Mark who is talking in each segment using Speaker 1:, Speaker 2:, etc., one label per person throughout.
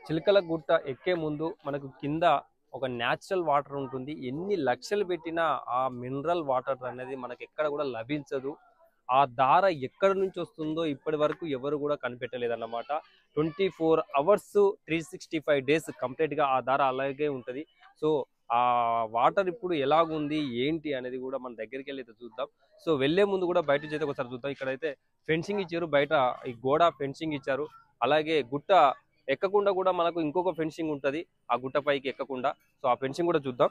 Speaker 1: చిలకల గుట్ట ఎక్కే ముందు మనకు కింద ఒక న్యాచురల్ వాటర్ ఉంటుంది. ఎన్ని లక్షలు పెట్టినా ఆ మినరల్ వాటర్ అనేది మనకి ఎక్కడ కూడా లభించదు. ఆ దార ఎక్కడి నుంచి వస్తుందో ఇప్పటి వరకు ఎవరు కూడా కనిపెట్టలేదన్నమాట. 24 అవర్స్ 365 డేస్ కంప్లీట్గా ఆ దార అలాగే ఉంటుంది. సో ఆ వాటర్ ఇప్పుడు ఎలాగుంది ఏంటి అనేది కూడా మన దగ్గరికి వెళ్ళి అయితే చూద్దాం. సో వెళ్లే ముందు కూడా బయట చేస్తే ఒకసారి చూద్దాం. ఇక్కడైతే ఫెన్సింగ్ ఇచ్చారు, బయట ఈ గోడ ఫెన్సింగ్ ఇచ్చారు. అలాగే గుట్ట ఎక్కకుండా కూడా మనకు ఇంకొక ఫెన్సింగ్ ఉంటుంది ఆ గుట్ట పైకి ఎక్కకుండా. సో ఆ ఫెన్సింగ్ కూడా చూద్దాం.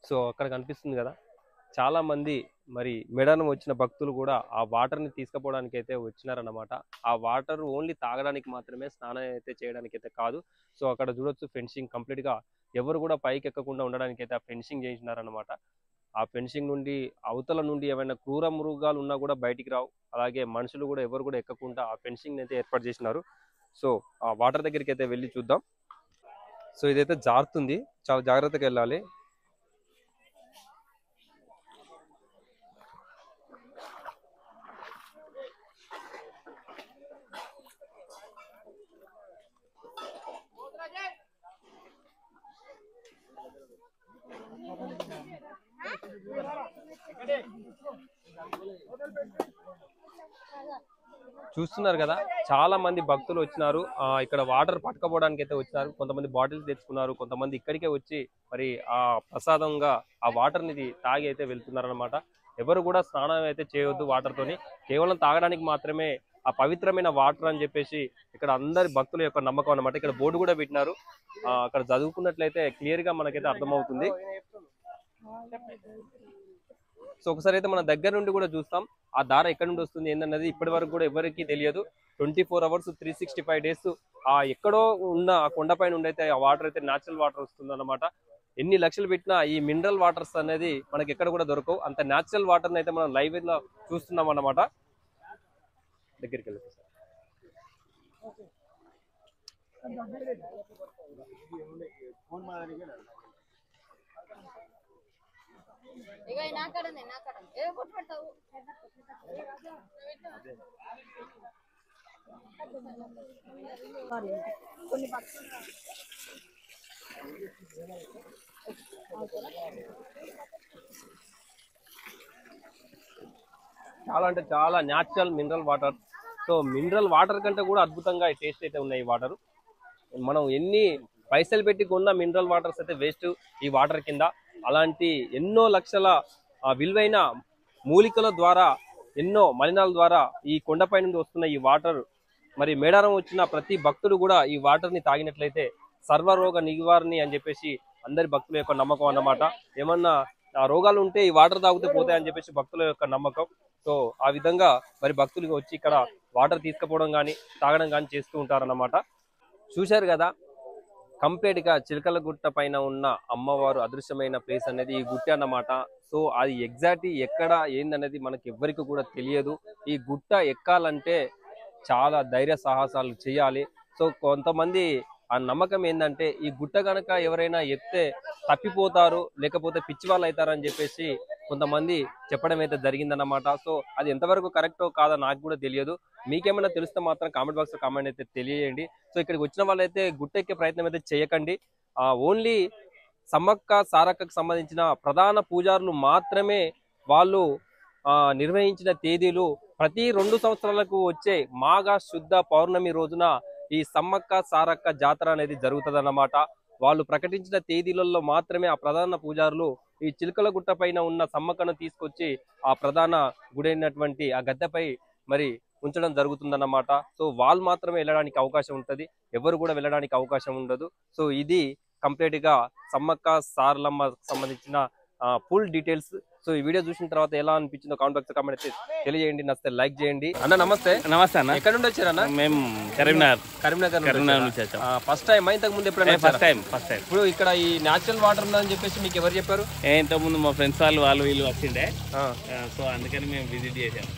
Speaker 1: సో అక్కడ కనిపిస్తుంది కదా, చాలా మంది మరి మెడను వచ్చిన భక్తులు కూడా ఆ వాటర్ని తీసుకుపోవడానికి అయితే వచ్చినారన్నమాట. ఆ వాటర్ ఓన్లీ తాగడానికి మాత్రమే, స్నానం అయితే చేయడానికి అయితే కాదు. సో అక్కడ చూడొచ్చు ఫెన్సింగ్ కంప్లీట్గా ఎవరు కూడా పైకి ఎక్కకుండా ఉండడానికి అయితే ఆ ఫెన్సింగ్ చేసినారన్నమాట. ఆ ఫెన్సింగ్ నుండి అవతల నుండి ఏమైనా క్రూర మృగాలు ఉన్నా కూడా బయటికి రావు. అలాగే మనుషులు కూడా ఎవరు కూడా ఎక్కకుండా ఆ ఫెన్సింగ్ అయితే ఏర్పాటు చేసినారు. సో ఆ వాటర్ దగ్గరికి అయితే వెళ్ళి చూద్దాం. సో ఇదైతే జారుతుంది, చాలా జాగ్రత్తగా వెళ్ళాలి. చూస్తున్నారు కదా, చాలా మంది భక్తులు వచ్చినారు. ఇక్కడ వాటర్ పట్టుకోవడానికి అయితే వచ్చినారు. కొంతమంది బాటిల్స్ తెచ్చుకున్నారు, కొంతమంది ఇక్కడికే వచ్చి మరి ఆ ప్రసాదంగా ఆ వాటర్ ని తాగి అయితే వెళ్తున్నారు అనమాట. ఎవరు కూడా స్నానం అయితే చేయవద్దు వాటర్ తోని, కేవలం తాగడానికి మాత్రమే ఆ పవిత్రమైన వాటర్ అని చెప్పేసి ఇక్కడ అందరి భక్తుల యొక్క నమ్మకం అనమాట. ఇక్కడ బోర్డు కూడా పెట్టినారు, అక్కడ చదువుకున్నట్లయితే క్లియర్ గా మనకైతే అర్థమవుతుంది. సో ఒకసారి అయితే మన దగ్గర నుండి కూడా చూస్తాం ఆ దార ఎక్కడి నుండి వస్తుంది ఏందన్నది ఇప్పటి వరకు కూడా ఎవరికి తెలియదు. 24 అవర్స్ 365 డేస్ ఆ ఎక్కడో ఉన్న ఆ కొండపైన నుండి అయితే ఆ వాటర్ అయితే న్యాచురల్ వాటర్ వస్తుంది అన్నమాట. ఎన్ని లక్షలు పెట్టినా ఈ మినరల్ వాటర్స్ అనేది మనకి ఎక్కడ కూడా దొరకవు. అంత న్యాచురల్ వాటర్ అయితే మనం లైవ్ లో చూస్తున్నాం అన్నమాట. దగ్గరికి వెళ్ళి చాలా అంటే చాలా natural mineral water. So mineral water కంటే కూడా అద్భుతంగా టేస్ట్ అయితే ఉన్నాయి ఈ వాటర్. మనం ఎన్ని పైసలు పెట్టి కొన్న మినరల్ వాటర్స్ అయితే వేస్ట్ ఈ వాటర్ కింద. అలాంటి ఎన్నో లక్షల విలువైన మూలికల ద్వారా, ఎన్నో మలినాల ద్వారా ఈ కొండపై నుండి వస్తున్న ఈ వాటర్ మరి మేడారం వచ్చిన ప్రతి భక్తుడు కూడా ఈ వాటర్ ని తాగినట్లయితే సర్వరోగ నివారణి అని చెప్పేసి అందరి భక్తుల యొక్క నమ్మకం అన్నమాట. ఏమన్నా రోగాలు ఉంటే ఈ వాటర్ తాగితే పోతాయి అని చెప్పేసి భక్తుల యొక్క నమ్మకం. సో ఆ విధంగా మరి భక్తులు వచ్చి ఇక్కడ వాటర్ తీసుకుపోవడం కానీ తాగడం కానీ చేస్తూ ఉంటారన్నమాట. చూశారు కదా, కంప్లీట్ గా చిలకల గుట్ట పైన ఉన్న అమ్మవారు అదృశ్యమైన ప్లేస్ అనేది ఈ గుట్ట అన్నమాట. సో అది ఎగ్జాక్ట్ ఎక్కడ ఏందనేది మనకి ఎవ్వరికి కూడా తెలియదు. ఈ గుట్ట ఎక్కాలంటే చాలా ధైర్య సాహసాలు చేయాలి. సో కొంతమంది ఆ నమ్మకం ఏంటంటే ఈ గుట్ట కనుక ఎవరైనా ఎక్కితే తప్పిపోతారు, లేకపోతే పిచ్చి వాళ్ళు అవుతారని చెప్పేసి కొంతమంది చెప్పడం అయితే జరిగిందన్నమాట. సో అది ఎంతవరకు కరెక్టో కాదో నాకు కూడా తెలియదు. మీకేమైనా తెలిస్తే మాత్రం కామెంట్ బాక్స్ లో కామెంట్ అయితే తెలియజేయండి. సో ఇక్కడికి వచ్చిన వాళ్ళైతే గుట్ట ఎక్కే ప్రయత్నం అయితే చేయకండి. ఓన్లీ సమ్మక్క సారక్కకు సంబంధించిన ప్రధాన పూజారులు మాత్రమే వాళ్ళు నిర్వహించిన తేదీలు ప్రతి 2 సంవత్సరాలకు వచ్చే మాఘ శుద్ధ పౌర్ణమి రోజున ఈ సమ్మక్క సారక్క జాతర అనేది జరుగుతుందన్నమాట. వాళ్ళు ప్రకటించిన తేదీలలో మాత్రమే ఆ ప్రధాన పూజారులు ఈ చిలకల గుట్ట పైన ఉన్న సమ్మక్కను తీసుకొచ్చి ఆ ప్రధాన గుడి అయినటువంటి ఆ గద్దెపై మరి ఉంచడం జరుగుతుందన్నమాట. సో వాళ్ళు మాత్రమే వెళ్ళడానికి అవకాశం ఉంటుంది, ఎవరు కూడా వెళ్ళడానికి అవకాశం ఉండదు. సో ఇది కంప్లీట్ గా సమ్మక్క సారలమ్మ సంబంధించిన ఫుల్ డీటెయిల్స్. సో ఈ వీడియో చూసిన తర్వాత ఎలా అనిపించిందో కామెంట్ బాక్స్ కామెంట్ అయితే తెలియజేయండి. నచ్చితే లైక్ చేయండి. అన్న నమస్తే.
Speaker 2: నమస్తే అన్న.
Speaker 1: ఎక్కడ నుండి వచ్చారన్న?
Speaker 2: మేము కరీంనగర్ నుంచి వచ్చాం.
Speaker 1: ఫస్ట్ టైం ఇంతకు ముందు ఎప్పుడైనా?
Speaker 2: First time.
Speaker 1: ఇప్పుడు ఇక్కడ ఈ న్యాచురల్ వాటర్ ఉందని చెప్పేసి మీకు ఎవరు చెప్పారు?
Speaker 2: ఇంతకు ముందు మా ఫ్రెండ్స్ వాళ్ళు వీళ్ళు వచ్చిండే, సో అందుకని మేము విజిట్ చేసాం.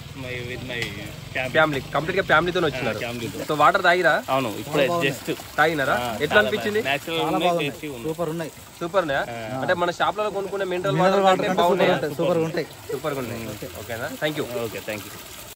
Speaker 2: విత్ మై
Speaker 1: ఫ్యామిలీ కంప్లీట్ గా ఫ్యామిలీతో వచ్చినారు.
Speaker 2: ఫ్యామిలీతో.
Speaker 1: సో వాటర్ తాగిరా?
Speaker 2: అవును ఇప్పుడే జస్ట్
Speaker 1: తాగినారా? ఎట్లా అనిపించింది?
Speaker 3: సూపర్ ఉన్నాయి.
Speaker 1: సూపర్ ఉన్నాయా? అంటే మన షాప్ లో కొనుక్కునే మినరల్ వాటర్ బాగున్నాయి.
Speaker 3: సూపర్ ఉంటాయి.
Speaker 1: సూపర్ గా ఉన్నాయి. ఓకేనా? Thank you.
Speaker 2: Okay thank you.